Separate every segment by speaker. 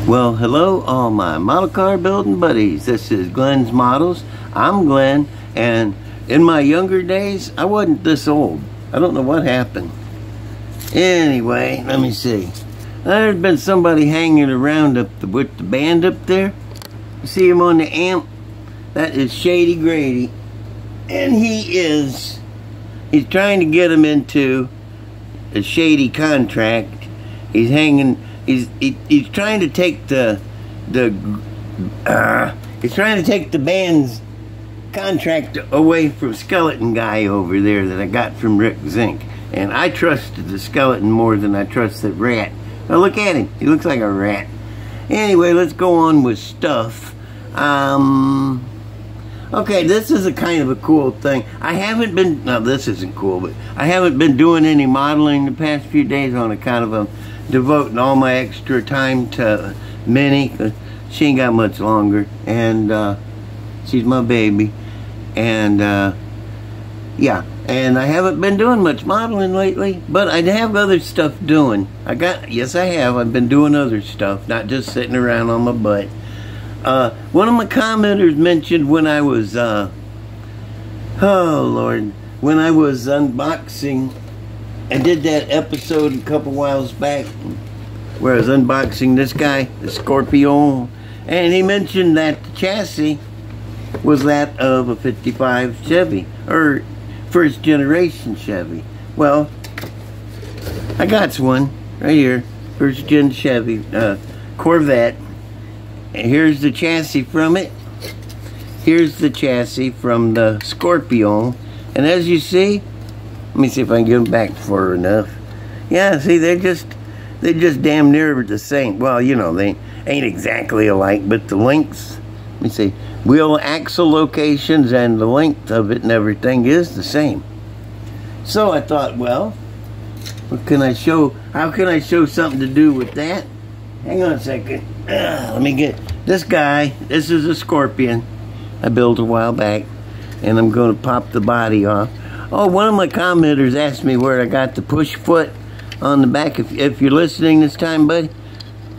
Speaker 1: Well, hello, all my model car building buddies. This is Glenn's Models. I'm Glenn, and in my younger days, I wasn't this old. I don't know what happened. Anyway, let me see. There's been somebody hanging around with the band up there. You see him on the amp? That is Shady Grady. And he's trying to get him into a shady contract. He's trying to take the band's contract away from Skeleton Guy over there that I got from Rick Zink. And I trusted the skeleton more than I trust that rat. Now look at him. He looks like a rat. Anyway, let's go on with stuff. Okay, this is a kind of a cool thing. I haven't been, no, this isn't cool, but I haven't been doing any modeling the past few days on account of devoting all my extra time to Minnie, 'cause she ain't got much longer, and she's my baby, and yeah, and I haven't been doing much modeling lately, but I have other stuff doing. Yes I have, I've been doing other stuff, not just sitting around on my butt. One of my commenters mentioned when I was, oh Lord, when I was unboxing, I did that episode a couple whiles back where I was unboxing this guy, the Scorpio, and he mentioned that the chassis was that of a 55 Chevy, or first generation Chevy. Well, I got one right here, first gen Chevy, Corvette. And here's the chassis from it. Here's the chassis from the Scorpio. And as you see, let me see if I can get them back far enough. Yeah, see, they're just damn near the same. Well, you know, they ain't exactly alike, but the lengths, let me see, wheel axle locations and the length of it and everything is the same. So I thought, well, what can I show? How can I show something to do with that? Hang on a second. Let me get this guy. This is a Scorpion I built a while back, and I'm going to pop the body off. Oh, one of my commenters asked me where I got the push foot on the back. If you're listening this time, buddy,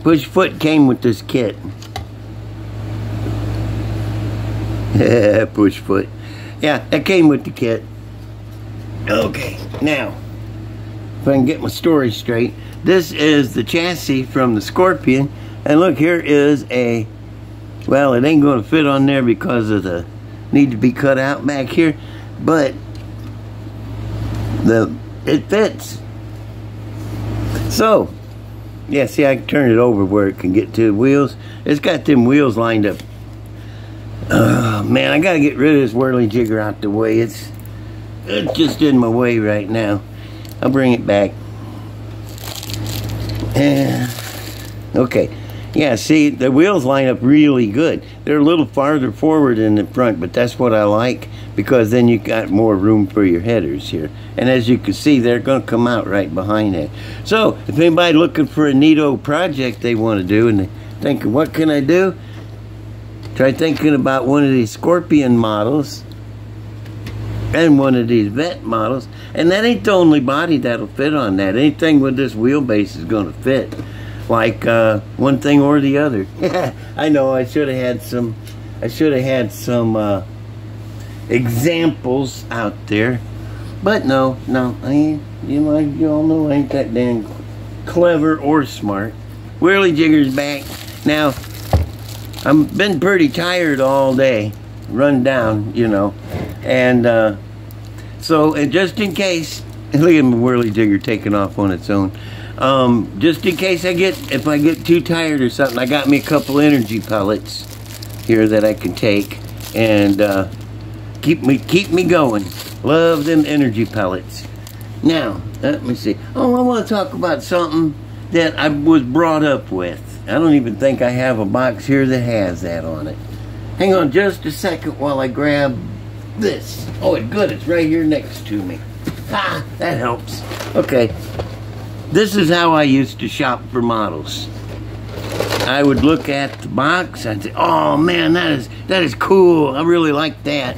Speaker 1: push foot came with this kit. Yeah, push foot. Yeah, that came with the kit. Okay, now, if I can get my story straight, this is the chassis from the Scorpion, and look, here is a, well, it ain't going to fit on there because of the need to be cut out back here, but it fits. So, yeah, see, I can turn it over where it can get to the wheels. It's got them wheels lined up. Man, I gotta get rid of this whirly jigger out the way. It's just in my way right now. I'll bring it back. Okay, yeah, see, the wheels line up really good. They're a little farther forward in the front, but that's what I like, because then you got more room for your headers here. And as you can see, they're going to come out right behind that. So if anybody looking for a neato project they want to do, and they're thinking, what can I do? Try thinking about one of these Scorpion models and one of these Vet models, and that ain't the only body that'll fit on that. Anything with this wheelbase is going to fit, like one thing or the other. I know I should have had some examples out there, but no, I ain't. You all know I ain't that damn clever or smart. Whirly jigger's back now. I've been pretty tired all day, run down, you know, and so, and just in case, look at my whirly jigger taking off on its own. Just in case if I get too tired or something, I got me a couple energy pellets here that I can take and keep me going. Love them energy pellets. Now, let me see. Oh, I want to talk about something that I was brought up with. I don't even think I have a box here that has that on it. Hang on just a second while I grab this. Oh, it's good. It's right here next to me. Ah, that helps. Okay. This is how I used to shop for models. I would look at the box. I'd say, oh man, that is cool. I really like that.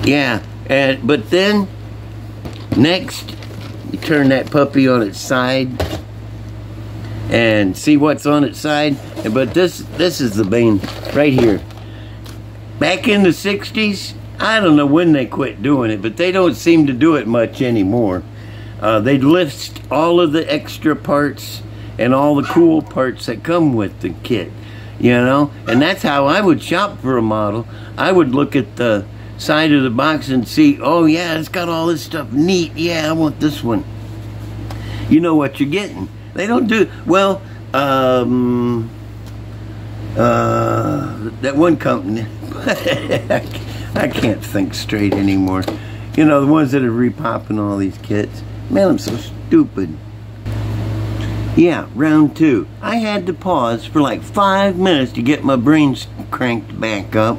Speaker 1: Yeah. But then, next, you turn that puppy on its side. and see what's on its side. But this is the main right here. Back in the 60s, I don't know when they quit doing it, but they don't seem to do it much anymore. They list all of the extra parts and all the cool parts that come with the kit, you know? And that's how I would shop for a model. I would look at the side of the box and see, oh yeah, it's got all this stuff neat. Yeah, I want this one. You know what you're getting. They don't do, well, that one company, I can't think straight anymore. You know, the ones that are repopping all these kits. Man, I'm so stupid. Yeah, round 2. I had to pause for like 5 minutes to get my brain cranked back up.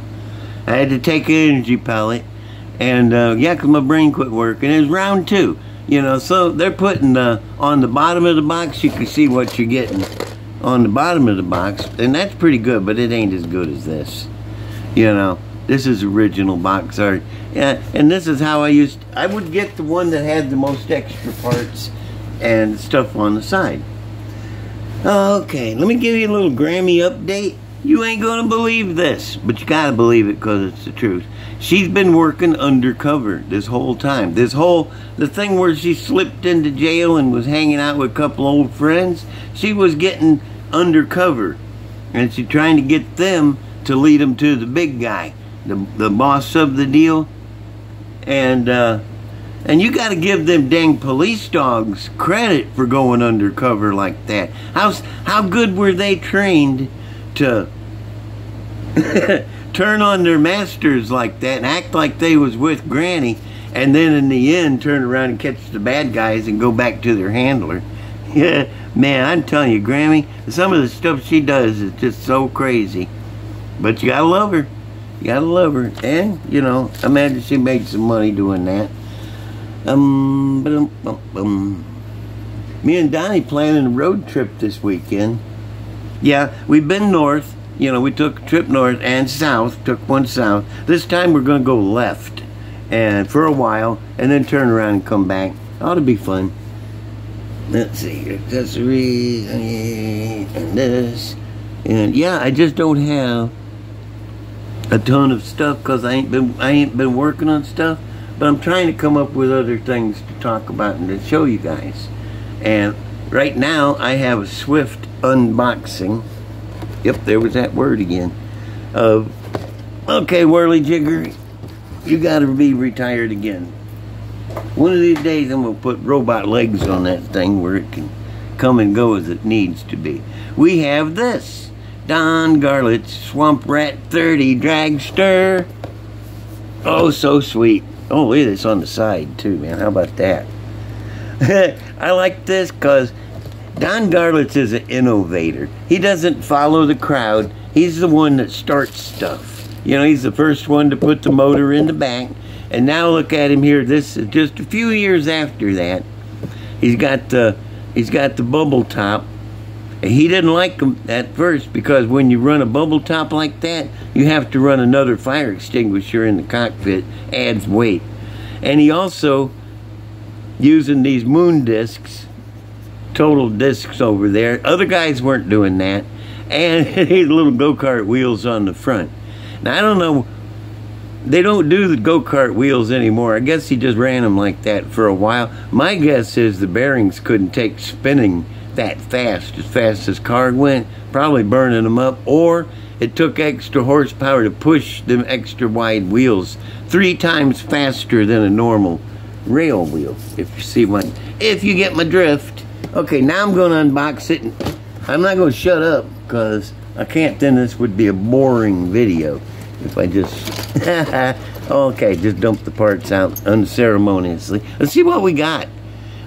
Speaker 1: I had to take an energy pellet. And yeah, because my brain quit working. It was round 2. You know, so they're putting on the bottom of the box, you can see what you're getting on the bottom of the box. And that's pretty good, but it ain't as good as this. You know, this is original box art. Yeah, and this is how I would get the one that had the most extra parts and stuff on the side. Okay, let me give you a little Grammy update. You ain't gonna believe this, but you gotta believe it because it's the truth. She's been working undercover this whole time. The thing where she slipped into jail and was hanging out with a couple old friends, she was getting undercover. And she's trying to get them to lead them to the big guy, the boss of the deal. And you got to give them dang police dogs credit for going undercover like that. How good were they trained to turn on their masters like that and act like they was with Granny, and then in the end turn around and catch the bad guys and go back to their handler? Yeah, man, I'm telling you, Grammy, some of the stuff she does is just so crazy. But you gotta love her. You gotta love her. And, you know, I imagine she made some money doing that. Me and Donnie planning a road trip this weekend. Yeah, we've been north. You know, we took a trip north and south. Took one south. This time we're going to go left. And for a while. And then turn around and come back. Ought to be fun. Let's see. Accessories. And this. And yeah, I just don't have a ton of stuff because I ain't been working on stuff. But I'm trying to come up with other things to talk about and to show you guys. And right now I have a swift unboxing. Yep, there was that word again. Okay, Whirly Jigger, you gotta be retired again. One of these days I'm gonna put robot legs on that thing where it can come and go as it needs to be. We have this. Don Garlits Swamp Rat 30 Dragster. Oh, so sweet. Oh, look at this on the side too, man. How about that? I like this because Don Garlits is an innovator. He doesn't follow the crowd. He's the one that starts stuff. You know, he's the first one to put the motor in the back. And now look at him here. This is just a few years after that. He's got the bubble top. He didn't like them at first because when you run a bubble top like that, you have to run another fire extinguisher in the cockpit. Adds weight. And he also, using these moon discs, total discs over there. Other guys weren't doing that. And these little go-kart wheels on the front. Now, I don't know. They don't do the go-kart wheels anymore. I guess he just ran them like that for a while. My guess is the bearings couldn't take spinning that fast as car went, probably burning them up, or it took extra horsepower to push them extra wide wheels 3 times faster than a normal rail wheel, if you get my drift. Okay, now I'm going to unbox it, and I'm not going to shut up because I can't, then this would be a boring video if I just okay, just dump the parts out unceremoniously. Let's see what we got.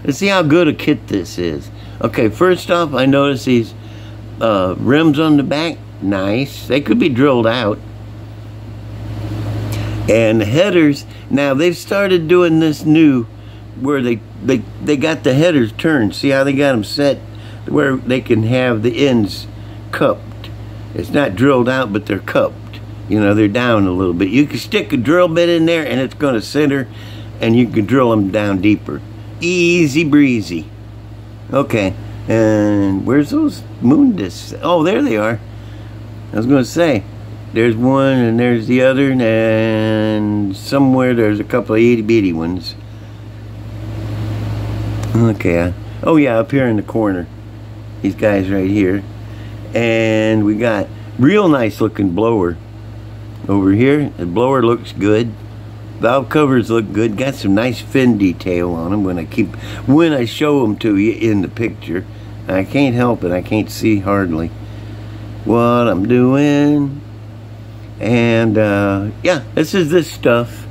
Speaker 1: Let's see how good a kit this is. Okay, first off, I notice these rims on the back. Nice. They could be drilled out. And the headers, now they've started doing this new where they got the headers turned. See how they got them set where they can have the ends cupped. It's not drilled out, but they're cupped. You know, they're down a little bit. You can stick a drill bit in there and it's going to center, and you can drill them down deeper. Easy breezy. Okay, And where's those moon discs? Oh, there they are. I was going to say, there's one and there's the other, and somewhere there's a couple of itty-bitty ones. Okay. Oh, yeah, up here in the corner. These guys right here. And we got real nice looking blower over here. The blower looks good. Valve covers look good. Got some nice fin detail on them when I show them to you in the picture. I can't help it. I can't see hardly what I'm doing. And yeah, this is this stuff.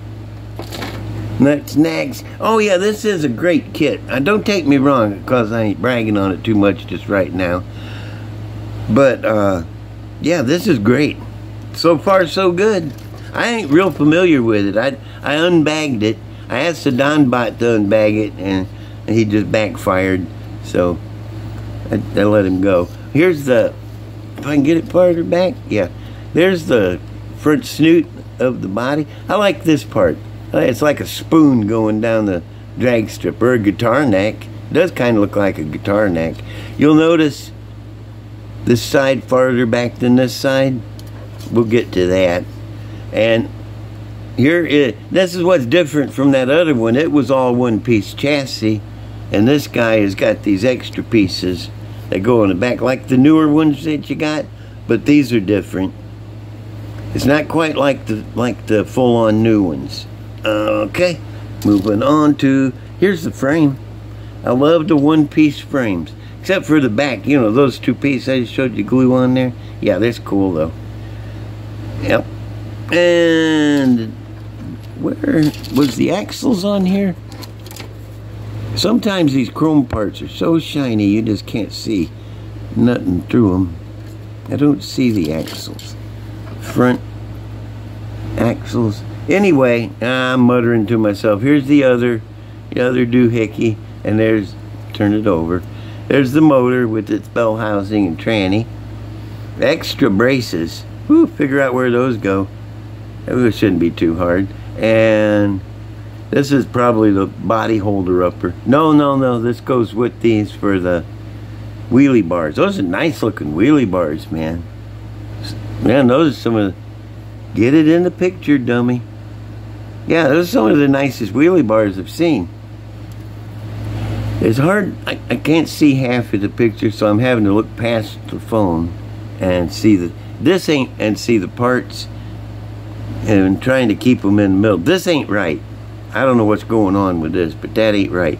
Speaker 1: Nuts, nags. Oh yeah, this is a great kit. Don't take me wrong, because I ain't bragging on it too much just right now. But yeah, this is great. So far, so good. I ain't real familiar with it. I unbagged it. I asked the Donbot to unbag it, and he just backfired. So I let him go. Here's the, if I can get it farther back, yeah. There's the front snoot of the body. I like this part. It's like a spoon going down the drag strip, or a guitar neck. It does kind of look like a guitar neck. You'll notice this side farther back than this side. We'll get to that. And this is what's different from that other one. It was all one-piece chassis, and this guy has got these extra pieces that go in the back, like the newer ones that you got, but these are different. It's not quite like the full-on new ones. Okay, moving on to, here's the frame. I love the one-piece frames, except for the back. You know, those two pieces I just showed you glue on there. Yeah, that's cool though. Yep. And where was the axles on here? Sometimes these chrome parts are so shiny you just can't see nothing through them. I don't see the axles. Front axles. Anyway, I'm muttering to myself. Here's the other doohickey, and there's, turn it over. There's the motor with its bell housing and tranny. Extra braces. Whew, figure out where those go. It shouldn't be too hard. And this is probably the body holder upper. No, this goes with these for the wheelie bars. Those are nice looking wheelie bars, man. Man, those are some of the, get it in the picture, dummy. Yeah, those are some of the nicest wheelie bars I've seen. It's hard, I can't see half of the picture, so I'm having to look past the phone and see see the parts, and trying to keep them in the middle. This ain't right. I don't know what's going on with this, but that ain't right.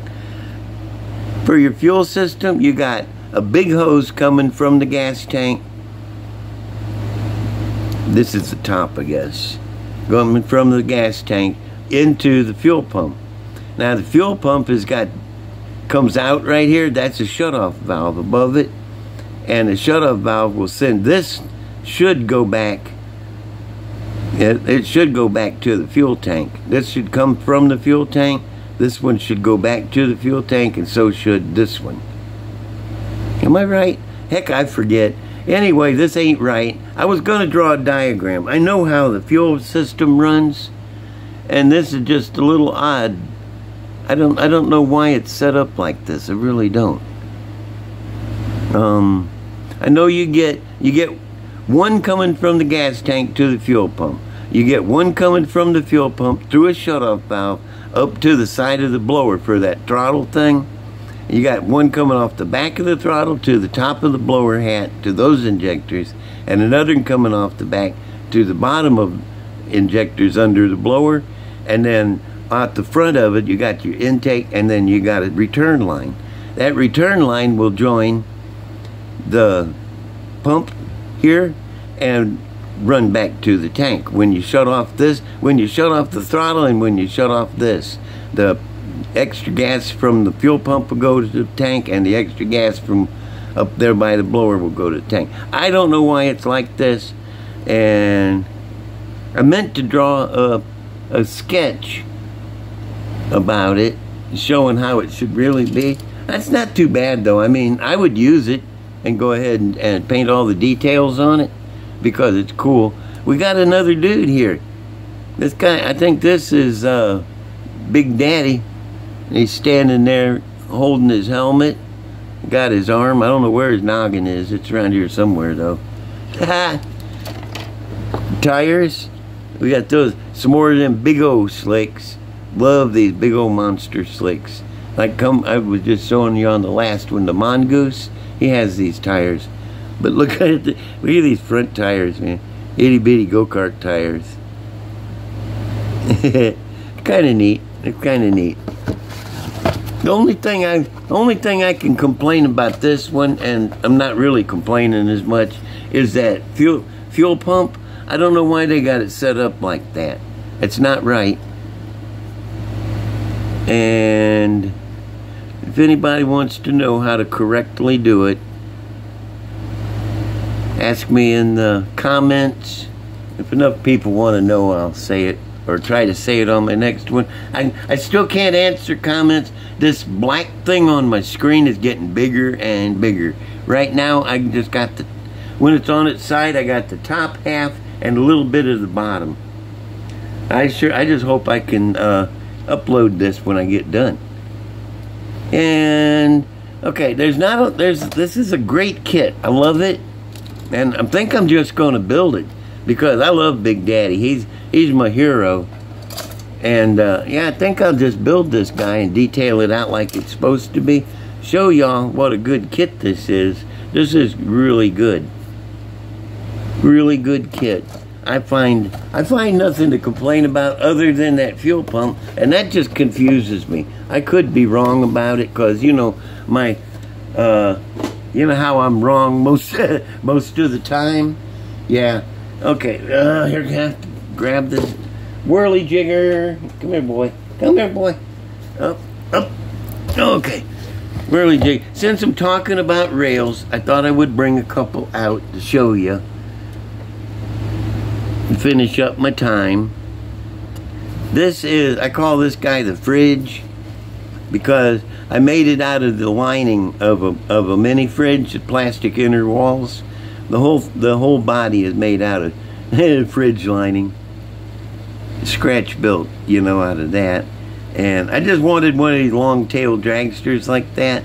Speaker 1: For your fuel system, you got a big hose coming from the gas tank. This is the top, I guess. Going from the gas tank into the fuel pump. Now the fuel pump comes out right here. That's a shutoff valve above it. And the shutoff valve will send, this should go back. It should go back to the fuel tank. This should come from the fuel tank. This one should go back to the fuel tank, and so should this one. Am I right? Heck, I forget. Anyway, this ain't right. I was going to draw a diagram. I know how the fuel system runs, and this is just a little odd. I don't know why it's set up like this. I really don't. I know you get one coming from the gas tank to the fuel pump. You get one coming from the fuel pump through a shutoff valve up to the side of the blower for that throttle thing. You got one coming off the back of the throttle to the top of the blower hat to those injectors, and another one coming off the back to the bottom of injectors under the blower, and then at the front of it you got your intake, and then you got a return line. That return line will join the pump here and run back to the tank. When you shut off this, when you shut off the throttle, and when you shut off this, the extra gas from the fuel pump will go to the tank, and the extra gas from up there by the blower will go to the tank. I don't know why it's like this, and I meant to draw a sketch about it, showing how it should really be. That's not too bad though. I mean, I would use it and go ahead and paint all the details on it because it's cool. We got another dude here. This guy, I think this is Big Daddy. He's standing there holding his helmet, Got his arm. I don't know where his noggin is. It's around here somewhere, though. Tires. We got those. Some more of them big old slicks. Love these big old monster slicks. I was just showing you on the last one, the Mongoose. He has these tires. But look at these front tires, man. Itty bitty go-kart tires. Kind of neat. It's kind of neat. The only thing I can complain about this one, and I'm not really complaining as much, is that fuel pump. I don't know why they got it set up like that. It's not right. And if anybody wants to know how to correctly do it, ask me in the comments. If enough people want to know, I'll say it, or try to say it on my next one. I still can't answer comments. This black thing on my screen is getting bigger and bigger. Right now, I just got when it's on its side, I got the top half and a little bit of the bottom. I just hope I can upload this when I get done. And okay, this is a great kit. I love it, and I think I'm just going to build it because I love Big Daddy. He's my hero. And yeah, I think I'll just build this guy and detail it out like it's supposed to be. Show y'all what a good kit this is. This is really good. Really good kit. I find nothing to complain about other than that fuel pump, and that just confuses me. I could be wrong about it, because you know you know how I'm wrong most most of the time. Yeah. Okay. Here, I have to grab this whirly jigger. Come here, boy. Come here, boy. Up, up. Okay. Whirly jig. Since I'm talking about rails, I thought I would bring a couple out to show you. Finish up my time. This is, I call this guy the fridge because I made it out of the lining of a mini fridge, the plastic inner walls. The whole body is made out of fridge lining. Scratch built, you know, out of that. And I just wanted one of these long-tailed dragsters like that,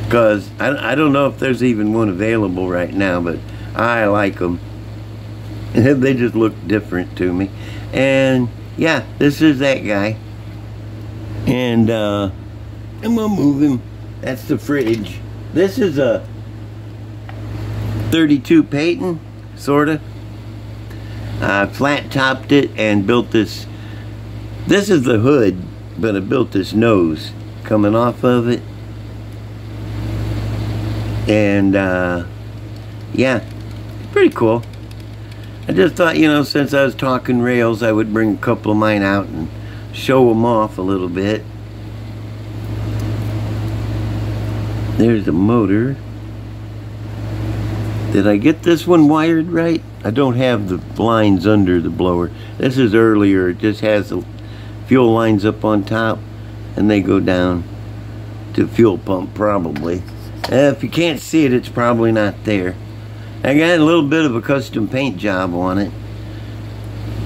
Speaker 1: because I don't know if there's even one available right now, but I like them. They just look different to me. And yeah, this is that guy. And I'm gonna move him. That's the fridge. This is a 32 Peyton, sorta. Flat topped it and built this. This is the hood, but I built this nose coming off of it. And yeah, pretty cool. I just thought, you know, since I was talking rails, I would bring a couple of mine out and show them off a little bit. There's the motor. Did I get this one wired right? I don't have the lines under the blower. This is earlier. It just has the fuel lines up on top, and they go down to the fuel pump probably. If you can't see it, it's probably not there. I got a little bit of a custom paint job on it.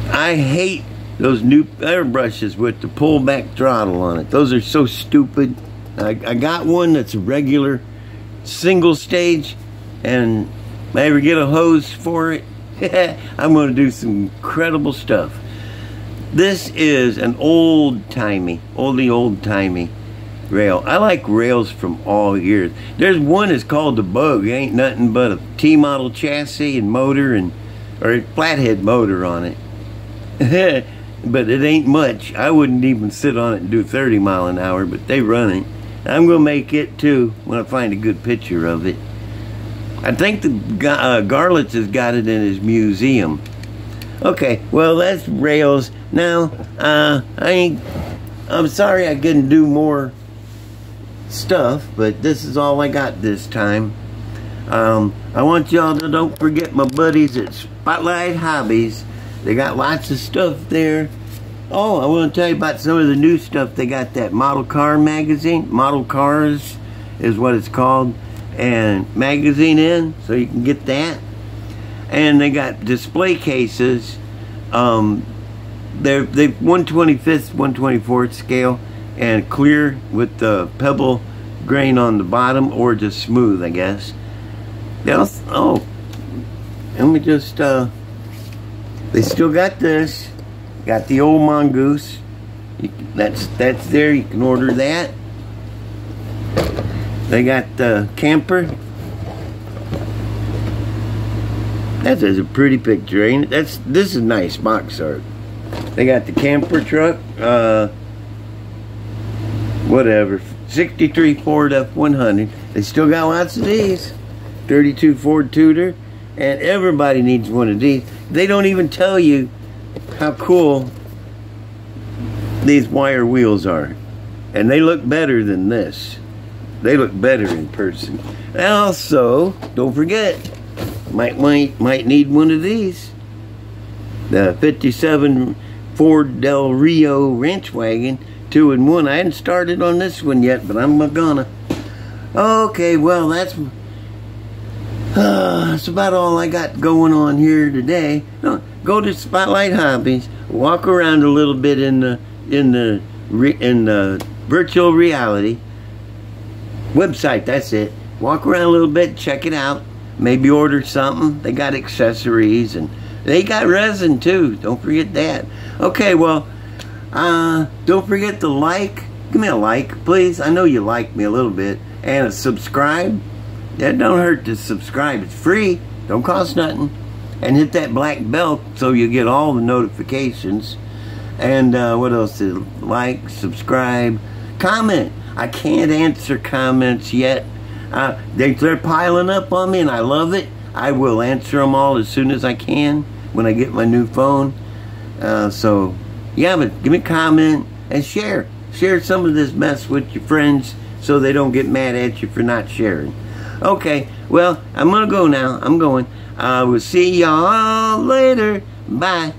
Speaker 1: I hate those new airbrushes with the pullback throttle on it. Those are so stupid. I got one that's a regular single stage, and if I ever get a hose for it, I'm going to do some incredible stuff. This is an old-timey rail. I like rails from all years. There's one that's called the Bug. It ain't nothing but a T-model chassis and motor or a flathead motor on it. But it ain't much. I wouldn't even sit on it and do 30 miles an hour, but they run it. I'm going to make it too when I find a good picture of it. I think the Garlitz has got it in his museum. Okay, well, that's rails. Now, I'm sorry I couldn't do more stuff, but this is all I got this time. I want y'all to don't forget my buddies at Spotlight Hobbies. They got lots of stuff there. Oh, I want to tell you about some of the new stuff. They got that Model Car magazine. Model Cars is what it's called. And magazine in, so you can get that. And they got display cases. They're 1/25th, 1/24th scale, and clear with the pebble grain on the bottom, or just smooth, I guess. Oh, let me just, they still got this. Got the old Mongoose. That's there, you can order that. They got the camper. That is a pretty picture, ain't it? This is nice box art. They got the camper truck, whatever, 63 Ford F100. They still got lots of these. 32 Ford Tudor, and everybody needs one of these. They don't even tell you how cool these wire wheels are, and they look better than this. They look better in person. Also, don't forget, might need one of these. The 57 Ford Del Rio Ranch Wagon, 2-in-1. I hadn't started on this one yet, but I'm gonna. Okay, well, that's about all I got going on here today. Go to Spotlight Hobbies, walk around a little bit in the virtual reality website. That's it. Walk around a little bit, check it out. Maybe order something. They got accessories, and they got resin too. Don't forget that. Okay, well, don't forget to like. Give me a like, please. I know you like me a little bit. And a subscribe. That don't hurt to subscribe. It's free. Don't cost nothing. And hit that black bell so you get all the notifications. And what else? Like, subscribe, comment. I can't answer comments yet. They're piling up on me, and I love it. I will answer them all as soon as I can when I get my new phone. So, yeah, but give me a comment and share. Share some of this mess with your friends so they don't get mad at you for not sharing. Okay, well, I'm going to go now. I'm going. I will see y'all later. Bye.